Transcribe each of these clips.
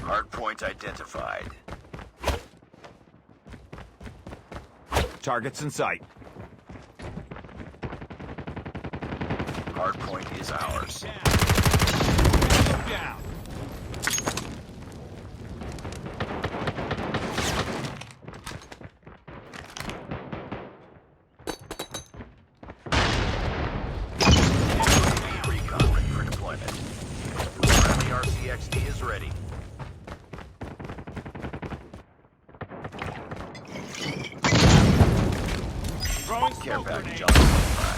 Hardpoint identified. Targets in sight. Hardpoint is ours. Down. Recon ready for deployment. Friendly RCXD is ready. Throwing Care smoke package grenade. on standby.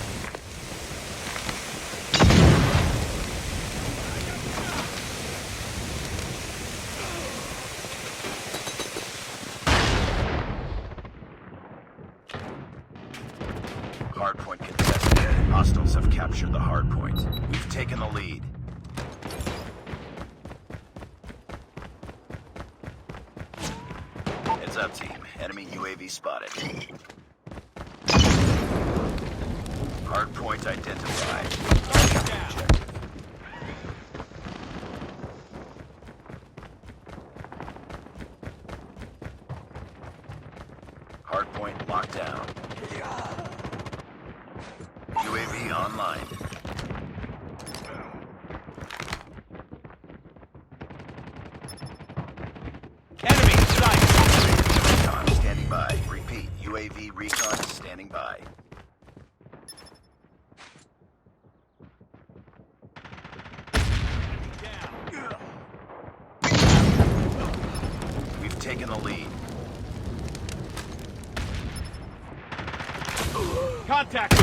Hardpoint contested. Hostiles have captured the hardpoint. We've taken the lead. Heads up, team. Enemy UAV spotted. Hardpoint identified. Objective. Hardpoint locked down. UAV online. Enemy in sight. Recon standing by. Repeat. UAV recon standing by. Down. We've taken the lead. Contact.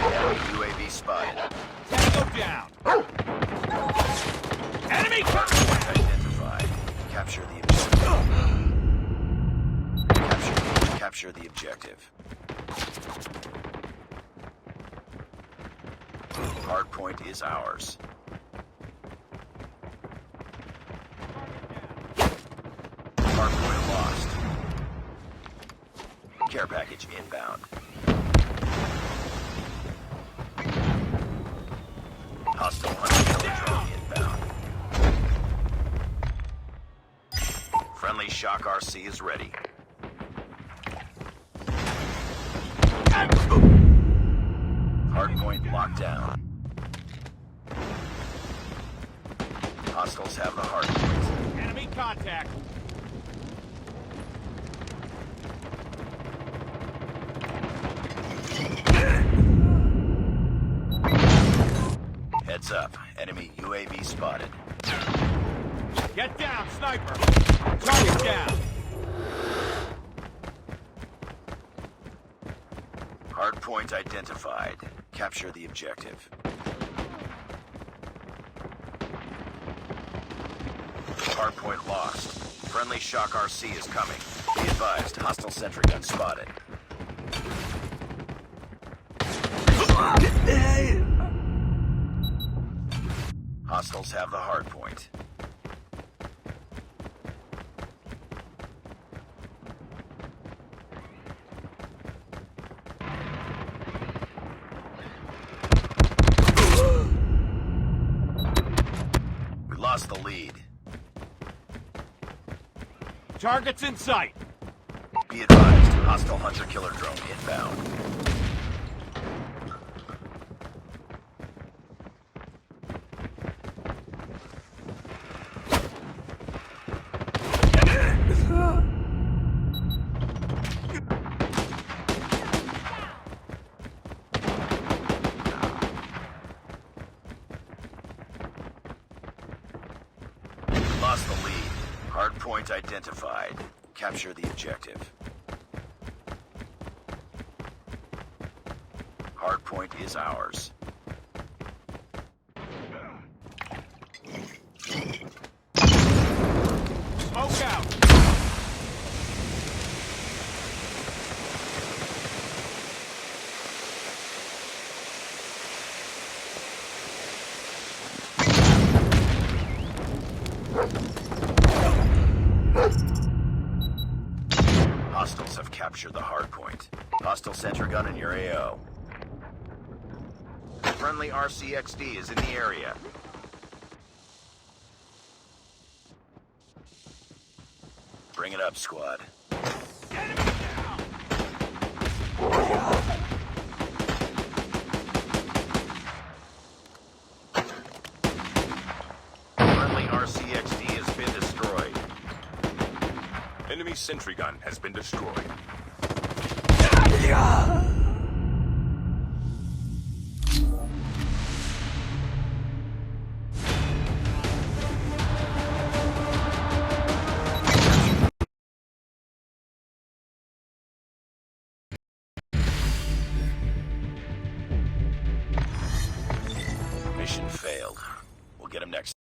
Enemy UAV spotted. Tango down. Enemy Hardpoint identified. Capture the objective. Capture the objective. Hardpoint is ours. Hardpoint lost. Care package inbound. Hostile hunter-killer drone inbound. Friendly Shock RC is ready. Hardpoint locked down. Hostiles have the hardpoint. Enemy contact. Heads up. Enemy UAV spotted. Get down, sniper. Target down. Hardpoint identified. Capture the objective. Hardpoint lost. Friendly Shock RC is coming. Be advised, hostile sentry gun spotted. Hostiles have the hardpoint. We lost the lead. Targets in sight. Be advised, hostile hunter-killer drone inbound. Lost the lead. Hardpoint identified. Capture the objective. Hardpoint is ours. Smoke out. capture the hard point. Hostile sentry gun in your AO. Friendly RCXD is in the area. Bring it up, squad. Enemy down! Friendly RCXD has been destroyed. Enemy sentry gun has been destroyed. Mission failed. We'll get him next.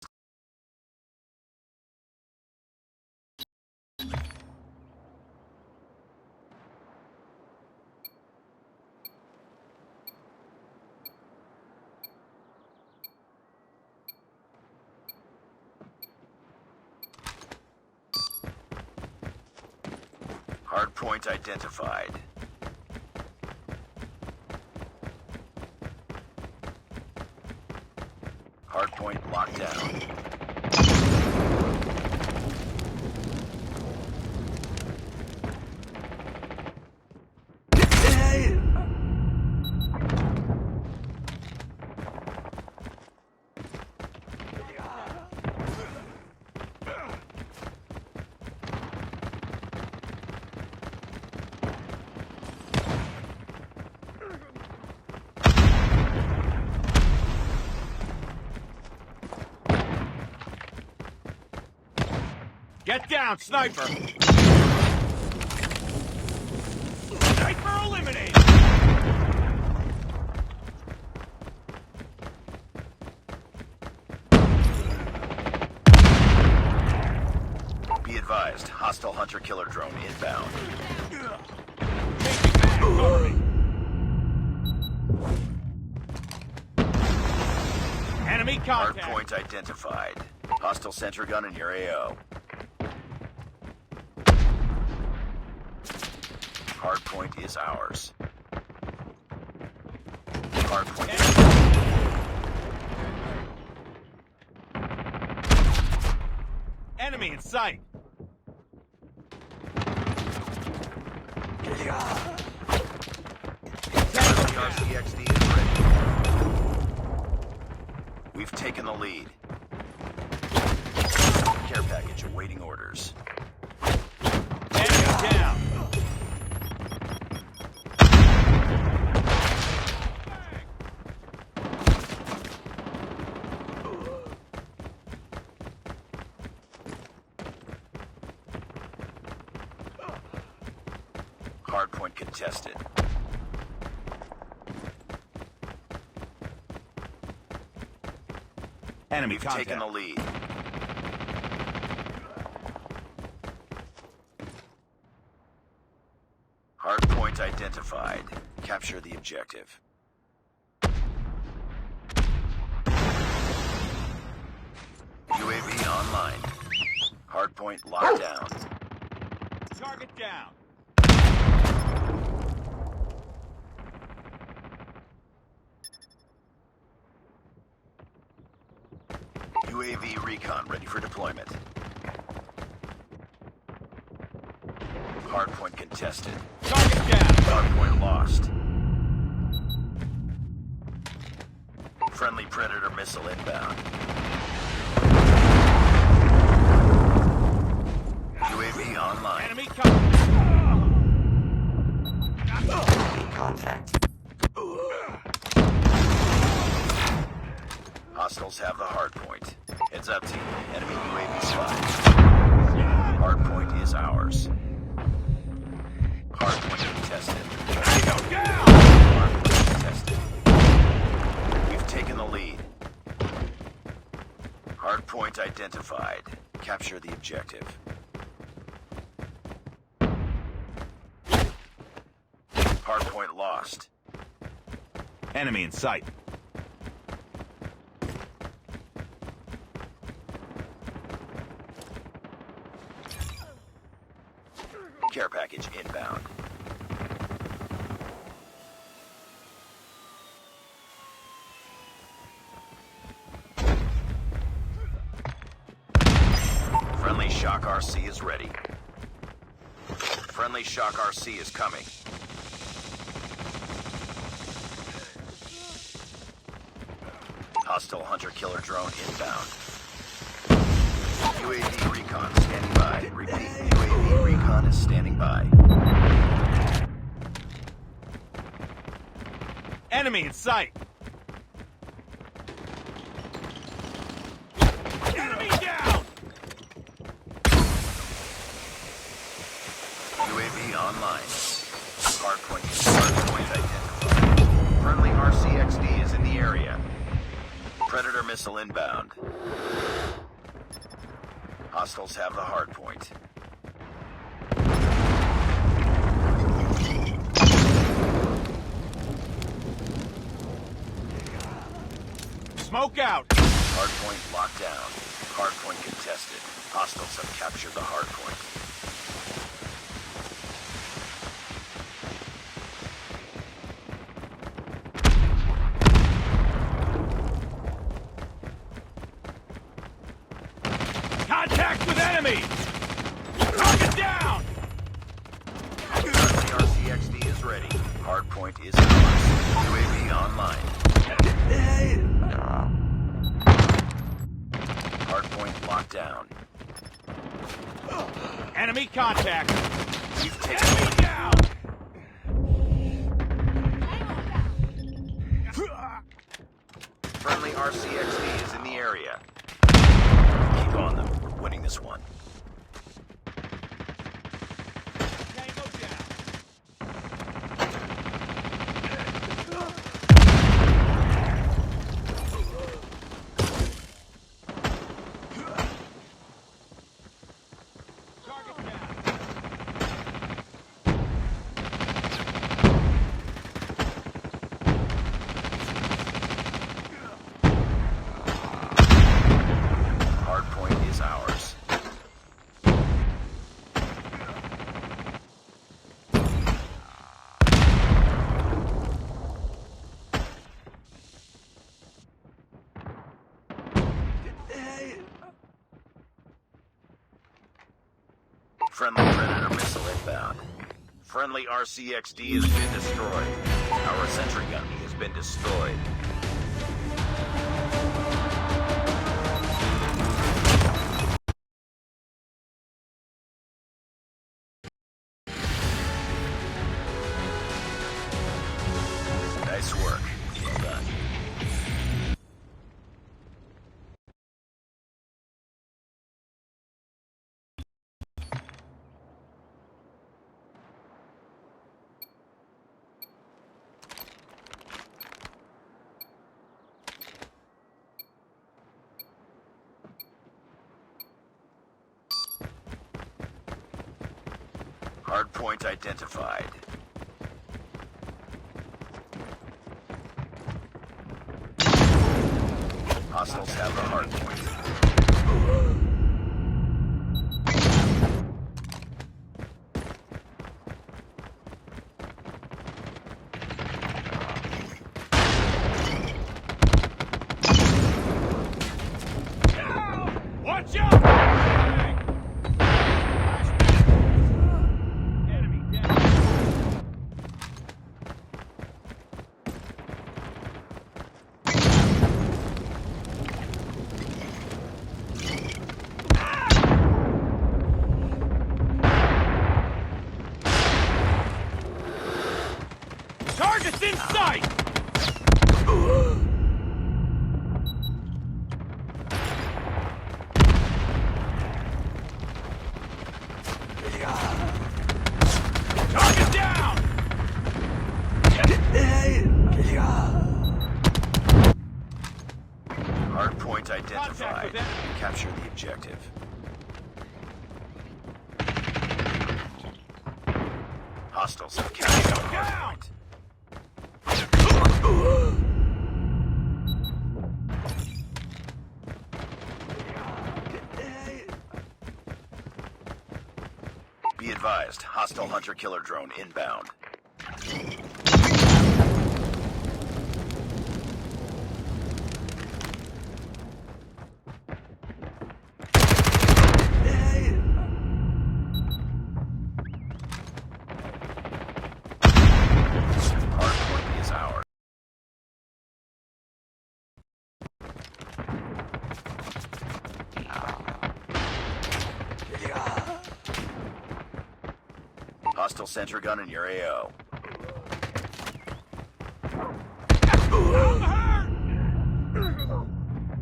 Hardpoint identified. Hardpoint locked down. Get down, sniper! Sniper eliminated! Be advised, hostile hunter-killer drone inbound. Changing back, cover me. Enemy contact! Hardpoint identified. Hostile sentry gun in your AO. Hardpoint is ours. Hardpoint. Enemy in sight! Friendly RCXD is ready. We've taken the lead. Care package awaiting orders. Enemy down! Hardpoint contested. Enemy We've contact. taken the lead. Hardpoint identified. Capture the objective. UAV online. Hardpoint locked down. Target down! UAV recon ready for deployment. Hardpoint contested. Target down! Hardpoint lost. Friendly Predator missile inbound. UAV online. Enemy contact! Contact. Hostiles have the hardpoint. Heads up, team. Enemy UAV spotted. Hardpoint is ours. Hardpoint contested. Tango down! Hardpoint contested. We've taken the lead. Hardpoint identified. Capture the objective. Hardpoint lost. Enemy in sight. Care package inbound. Shock RC is ready. Friendly Shock RC is coming. Hostile hunter-killer drone inbound. UAV recon standing by. Repeat, UAV recon is standing by. Enemy in sight. Enemy down. UAV online. Hardpoint identified. Friendly RCXD is in the area. Predator missile inbound. Hostiles have the hardpoint. Smoke out. Hardpoint locked down. Hardpoint contested. Hostiles have captured the hardpoint. Contact with enemy. Target down. The RCXD is ready. Hardpoint is ours. UAV online. Hardpoint locked down. Enemy contact. We've taken Enemy down. friendly RCXD is in the area. Keep on them. We're winning this one. Tango down. Target down. Hardpoint is ours. Friendly Predator missile inbound. Friendly RCXD has been destroyed. Our sentry gun has been destroyed. Nice work. Well done. Hardpoint identified. Hostiles have the hardpoint. Watch out! Enemy down. Target's in sight! Target down! Hardpoint Contact identified. with enemy. Capture the objective. Hostiles have captured the Down! hardpoint. Be advised, hostile hunter-killer drone inbound. Hostile sentry gun in your AO.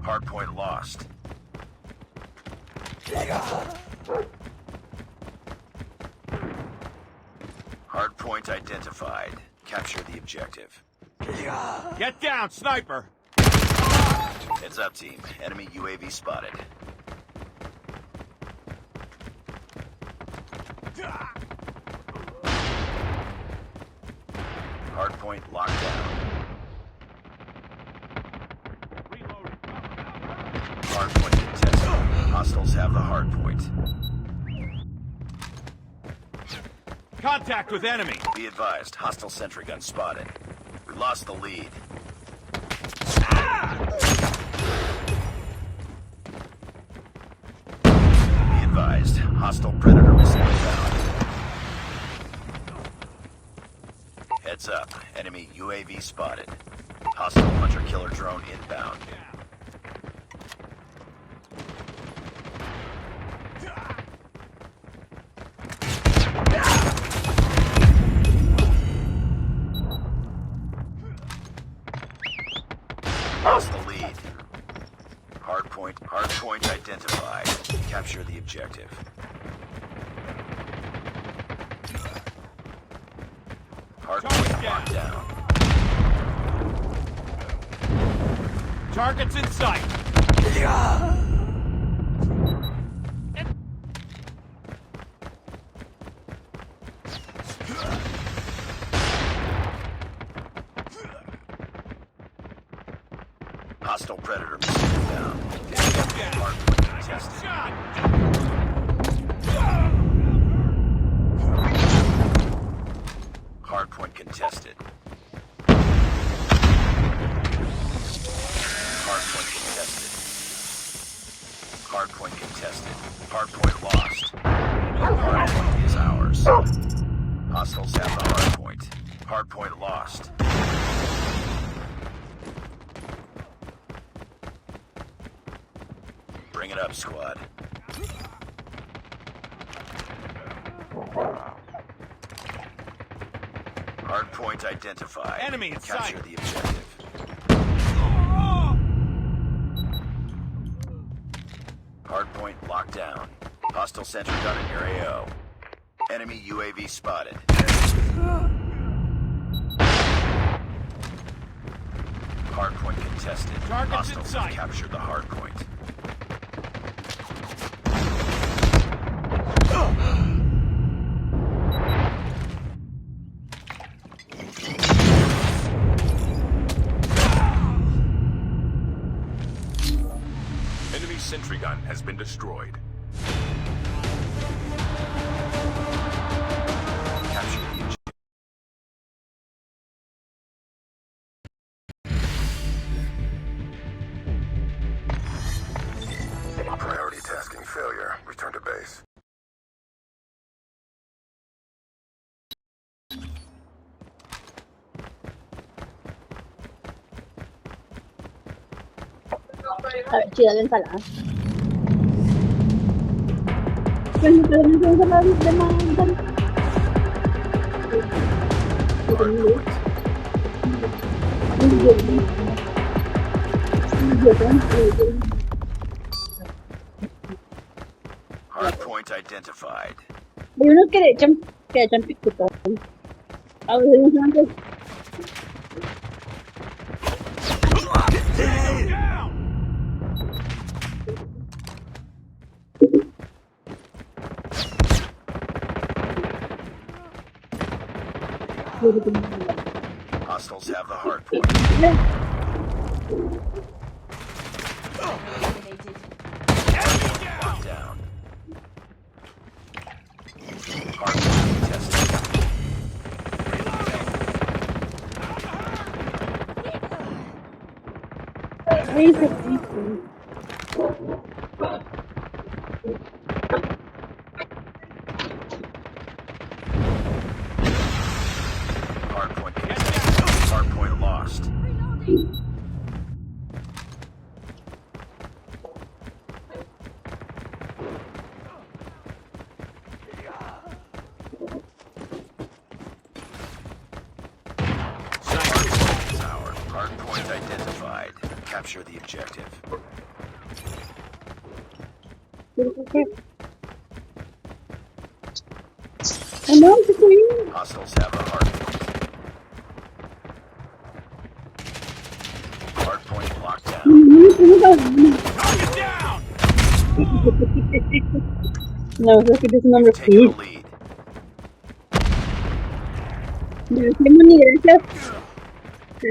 Hardpoint lost. Hardpoint identified. Capture the objective. Get down, sniper! Heads up, team. Enemy UAV spotted. Hardpoint locked down. Hardpoint contested. Hostiles have the hardpoint. Contact with enemy! Be advised, hostile sentry gun spotted. We lost the lead. Be advised, hostile predator missile inbound. Heads up, enemy UAV spotted. Hostile hunter-killer drone inbound. Lost the lead. Hardpoint identified. Capture the objective. Hardpoint locked down. Target's in sight! Hostile predator missile inbound. Hardpoint contested. Hardpoint contested. Hardpoint contested. Hardpoint contested. Hardpoint lost. Hardpoint is ours. Hostiles have the hardpoint. Hardpoint lost. Bring it up, squad. Hardpoint identified. Enemy in Capture sight. the objective. Hardpoint locked down. Hostile sentry gun in your AO. Enemy UAV spotted. Hardpoint contested. Target's in Hostiles have sight. captured the hardpoint. Enemy sentry gun has been destroyed. Capture the objective. Priority tasking failure. Return to base. A ver, chida la ensalada. Pues no puedo hacer ensalada de manzana. Hardpoint identified. Hay unos que echan piquito. A veces no saben qué. Down! Hostiles have the hardpoint. Locked down. Hardpoint contested. Hardpoint contested. Hardpoint lost. identified. Capture the objective. Ano? Gusto yun? Hostiles have a hard point. Hard point locked down. Target down! No, creo que es un nombre You've taken the así. lead. Gracias, Moni, gracias.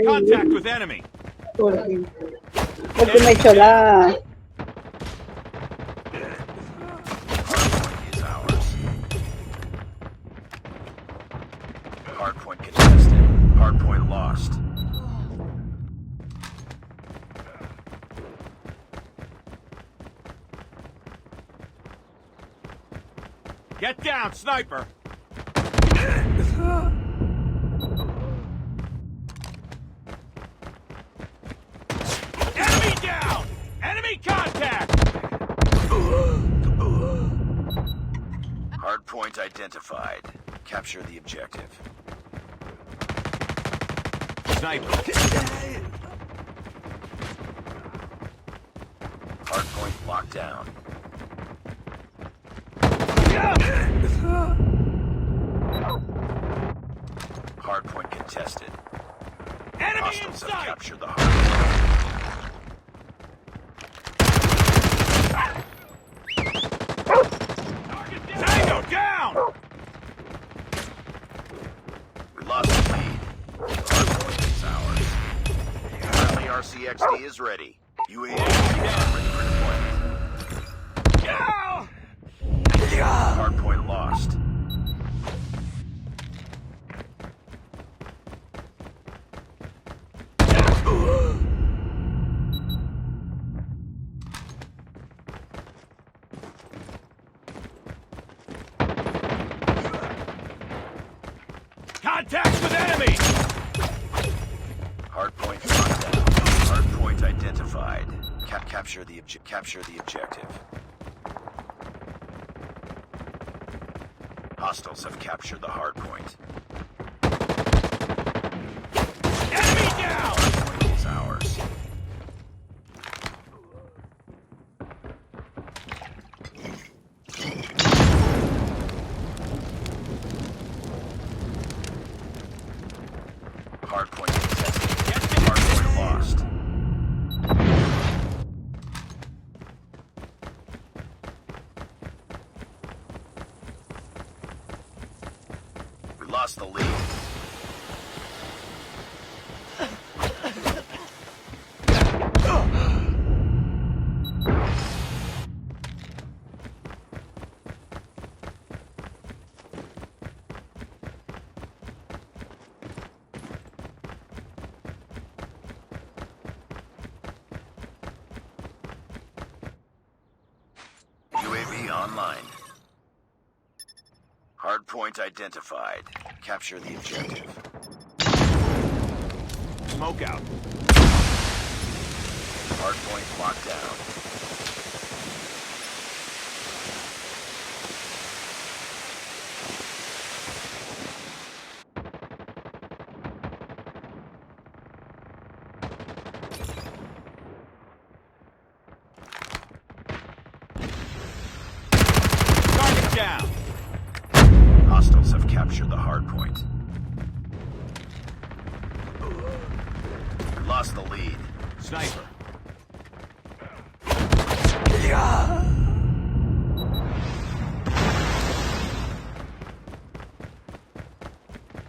Contact with enemy. Porque me echó la... Hardpoint is ours. Hardpoint contested. Hardpoint lost. Get down, sniper! Enemy down! Enemy contact! Hardpoint identified. Capture the objective. Sniper. Hardpoint locked down. Hardpoint contested. Enemy in Hostiles have sight! captured the hardpoint. Tango down! We lost the lead. Hardpoint is ours. Friendly RCXD is ready. UAV ready for deployment. Hardpoint lost. Contact with enemy! Hardpoint locked down. Hardpoint identified. Capture the objective. Hostiles have captured the hardpoint. Enemy down! Hardpoint is ours. Hardpoint contested. Hardpoint lost. We lost the lead. UAV online. Hardpoint identified. Capture the objective. Smoke out. Hardpoint locked down. Target down! Hostiles have captured the hardpoint. We lost the lead. Sniper.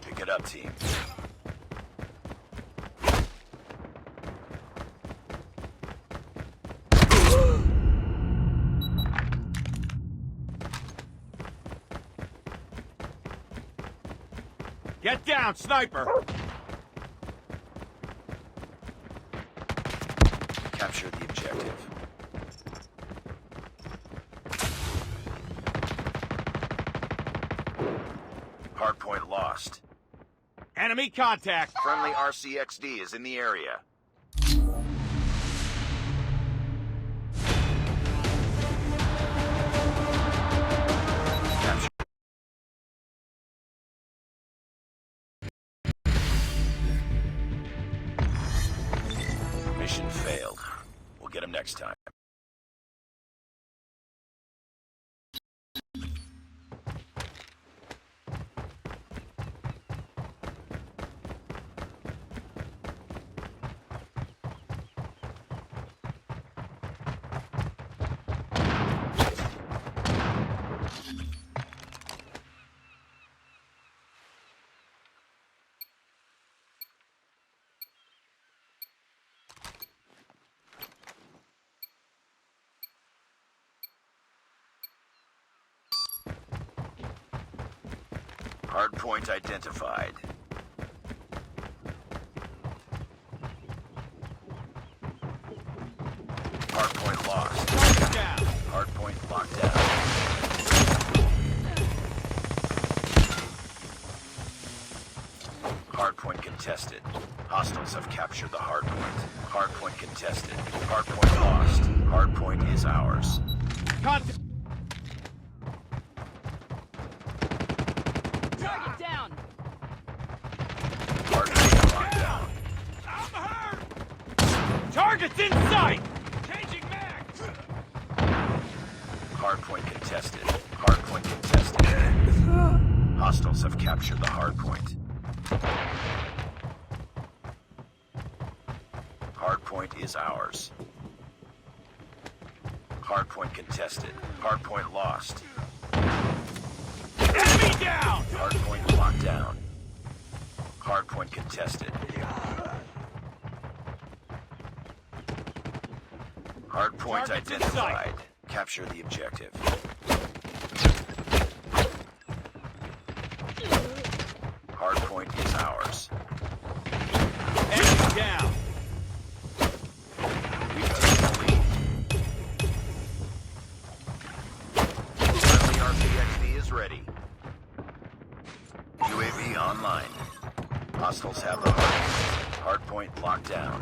Pick it up, team. Get down, sniper! Capture the objective. Hardpoint lost. Enemy contact! Friendly RCXD is in the area. Capture. Mission failed. We'll get him next time. Hardpoint identified. Hardpoint lost. Target down. Hardpoint locked down. Hardpoint contested. Hostiles have captured the hardpoint. Hardpoint contested. Hardpoint lost. Hardpoint is ours. Contact. Target down. Hardpoint locked down. I'm hurt. Target's in sight. Changing mag. Hardpoint contested. Hardpoint contested. Hostiles have captured the hardpoint. Hardpoint is ours. Hardpoint contested. Hardpoint lost. Enemy down. Hardpoint locked down. Hardpoint contested. Hardpoint Target's in identified. Capture the objective. Hardpoint is ours. Enemy down. We've taken the lead. Friendly RCXD is ready. UAV online. Hostiles have the hardpoint. Hardpoint locked down.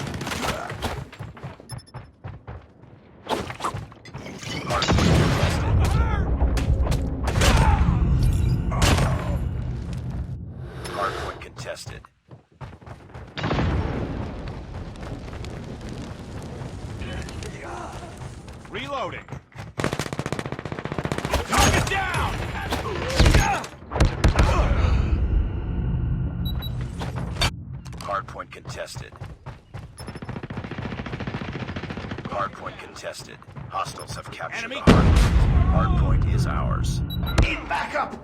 Hardpoint contested. Reloading. Target down. Hardpoint contested. Hardpoint contested. Hostiles have captured Enemy. the hardpoint. Hardpoint is ours. Need backup.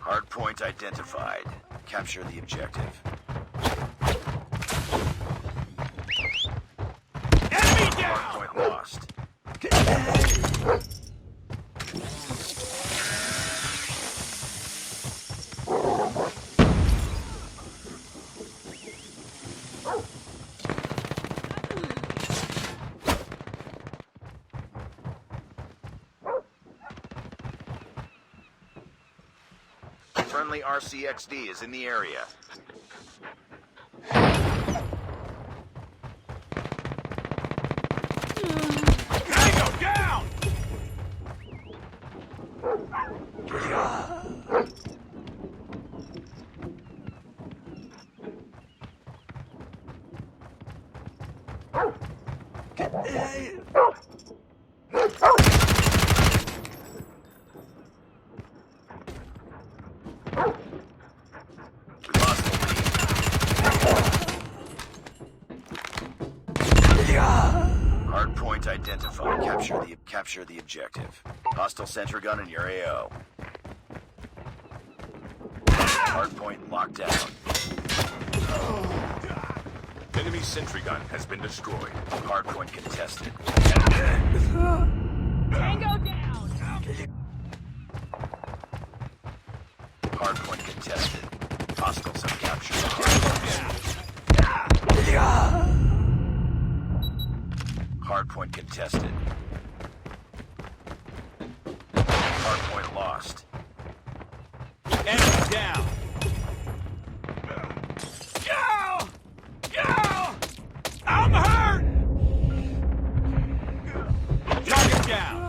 Hardpoint identified. Capture the objective. Enemy down. Hardpoint lost. Friendly RCXD is in the area. Tango down. We lost the lead. Hardpoint identified. Capture the objective. Hostile sentry gun in your AO. Hardpoint locked down. Enemy sentry gun has been destroyed. Hardpoint contested. Tango down. Hardpoint contested. Hostiles have captured the hardpoint. Hardpoint contested. Hardpoint lost. Enemy down. Go! Go! I'm hurt! Target down.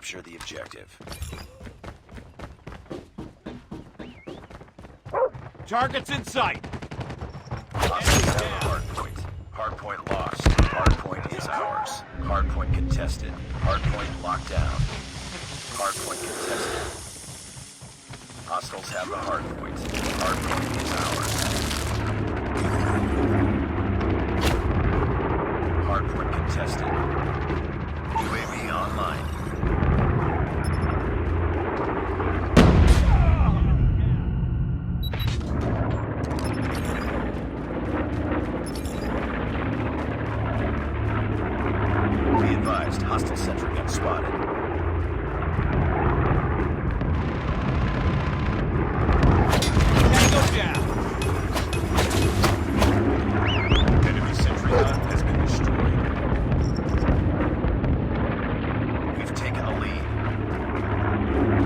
Capture the objective. Target's in sight. Hostiles have the hardpoint. Hardpoint lost. Hardpoint is ours. Hardpoint contested. Hardpoint locked down. Hardpoint contested. Hostiles have the hardpoint. Hardpoint is ours. Hardpoint contested. UAV online. Be advised, hostile sentry gun spotted. Tango down. Enemy sentry gun has been destroyed. We've taken the lead.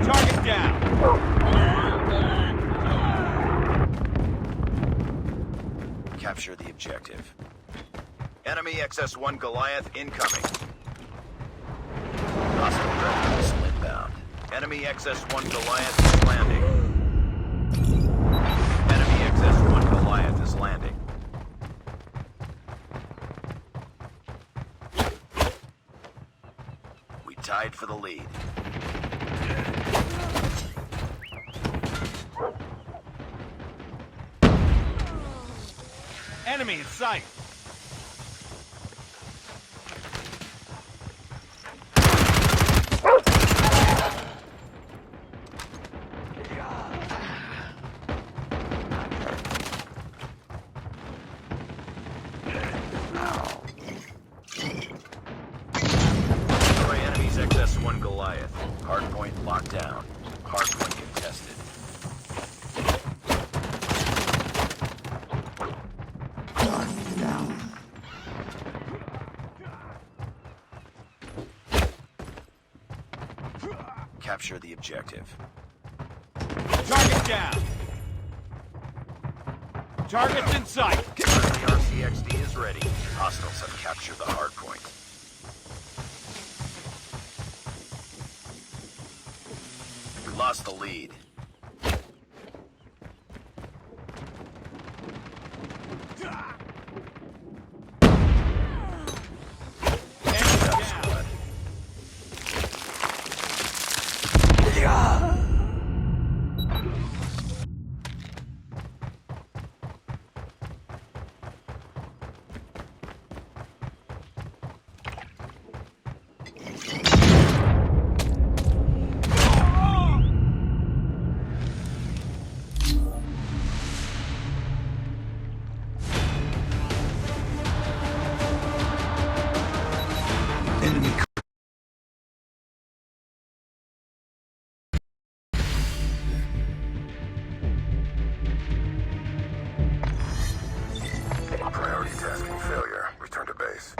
Target down. Capture the objective. Enemy XS-1 Goliath incoming. Hostile Predator missile inbound. Enemy XS-1 Goliath is landing. Enemy XS-1 Goliath is landing. We tied for the lead. Enemy in sight. Destroy enemy's XS-1 Goliath. Hardpoint locked down. Hardpoint contested. Down. Capture the objective. Target down. Target's in sight. The RCXD is ready. Hostiles have captured the hardpoint. We lost the lead. Enemy down. Enemy. Priority tasking failure. Return to base.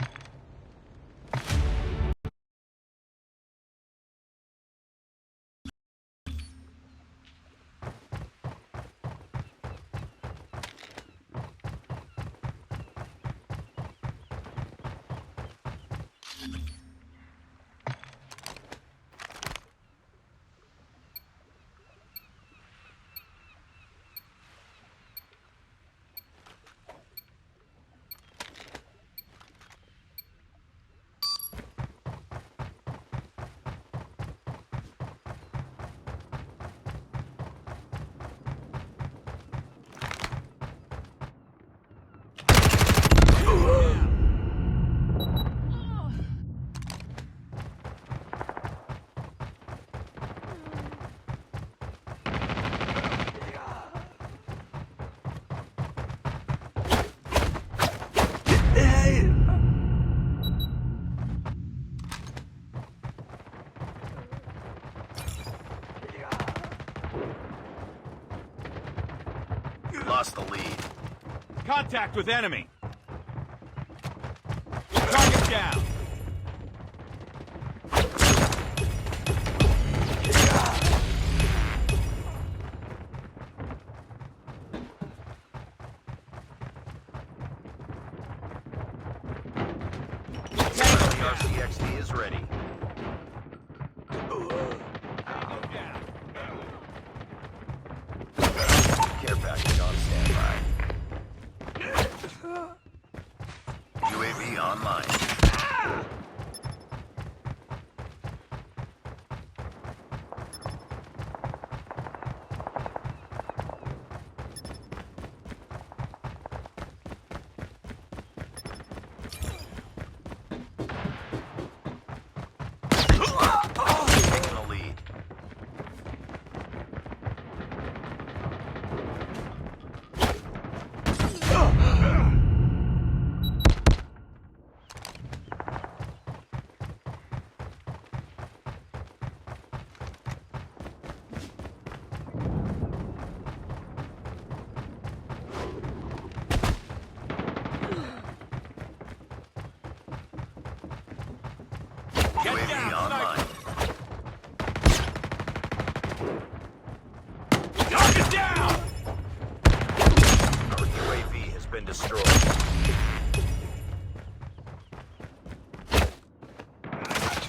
Lost the lead. Contact with enemy. Target down. The RCXD is ready. package on standby. UAV online. Taking the lead. Get UAV down, online. Target down! Our UAV has been destroyed.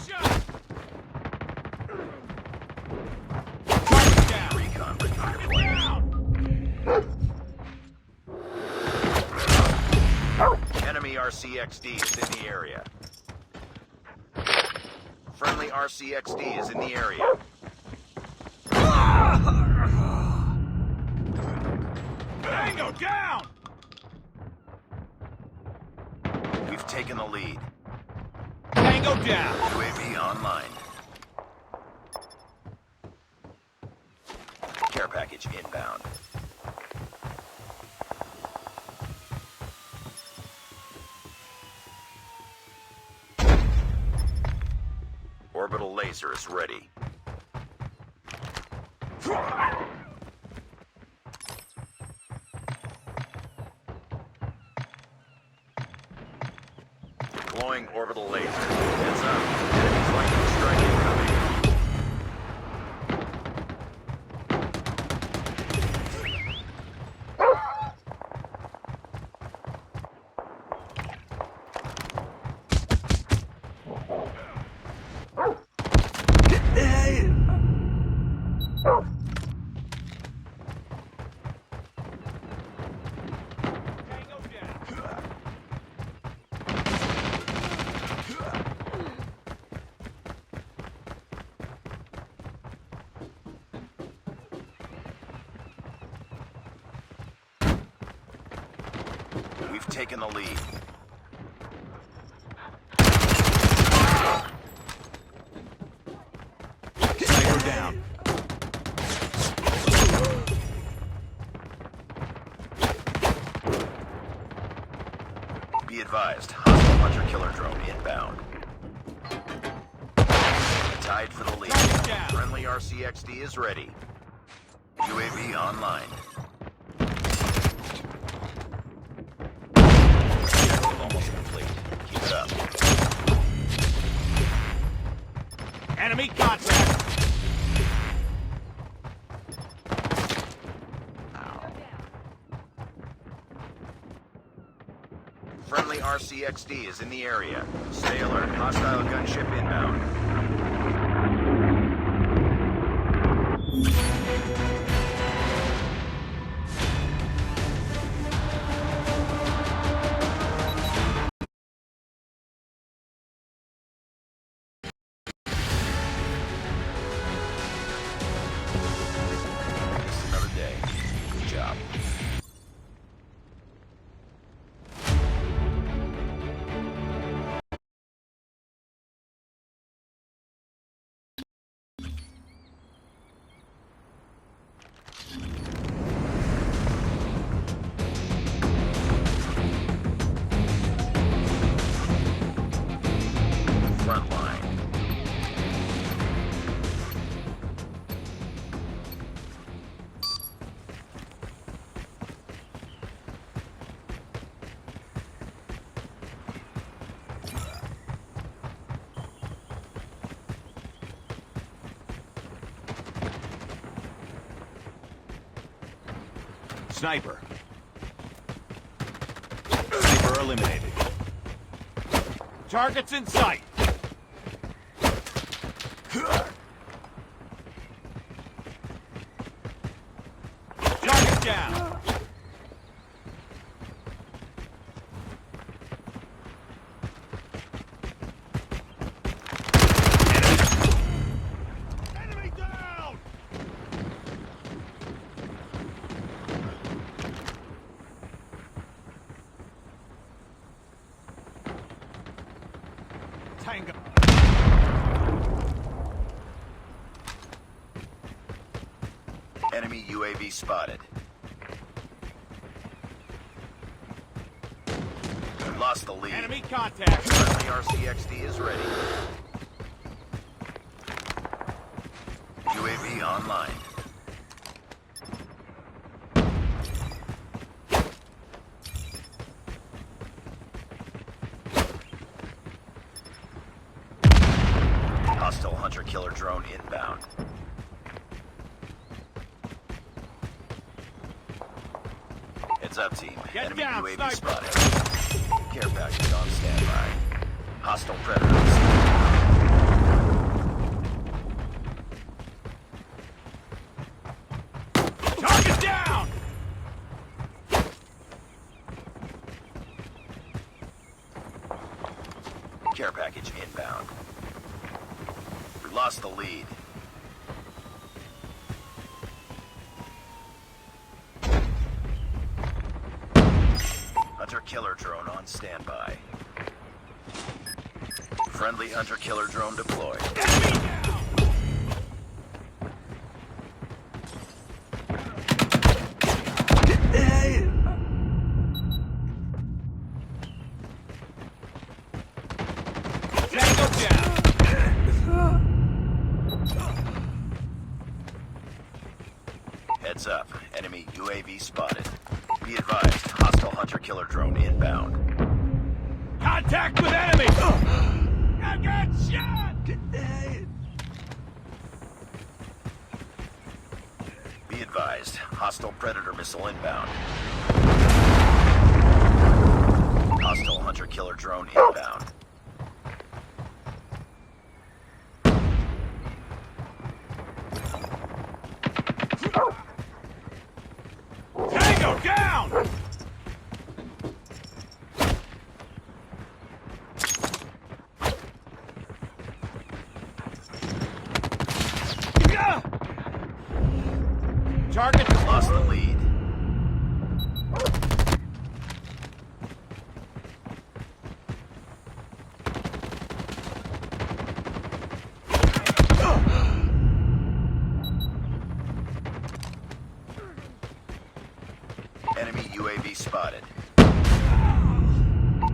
Shot! Target down! Recon ready for deployment. Down! Enemy RCXD is in the area. Friendly RCXD is in the area. Tango down! We've taken the lead. Tango down! UAV online. Care package inbound. Orbital laser is ready. Deploying orbital laser. Heads up. Enemy's lightning strike incoming. Tango down! We've taken the lead. Sniper down! Be advised, hostile hunter-killer drone inbound. Tied for the lead. Target down. Friendly RCXD is ready. UAV online. Objective almost complete. Keep it up. Enemy contact! Friendly RCXD is in the area. Stay alert. Hostile gunship inbound. Just another day. Good job. Front line. Sniper. Sniper eliminated. Targets in sight. Target Tango down. Enemy down. Tango. Enemy UAV spotted. Lost the lead. Enemy contact. Friendly RCXD is ready. UAV online. Hostile hunter-killer drone inbound. Heads up, team. Get Enemy down, UAV sniper. spotted. Care package on standby. Hostile predators. Target down. Care package inbound. We lost the lead. Hunter-killer drone on standby. Friendly hunter-killer drone deployed. Enemy down. Tango down. Heads up. Enemy UAV spotted. Be advised, hostile hunter-killer drone inbound. Contact with enemy. I got shot. Be advised, hostile predator missile inbound. Hostile hunter-killer drone inbound. Tango down. Target Lost the lead. Enemy UAV spotted.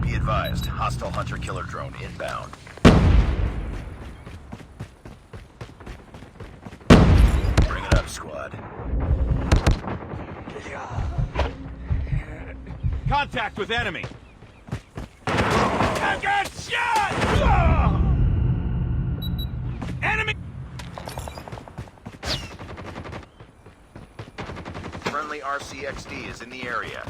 Be advised, hostile hunter-killer drone inbound. Bring it up, squad. Contact with enemy. I got shot! Enemy! Friendly RCXD is in the area.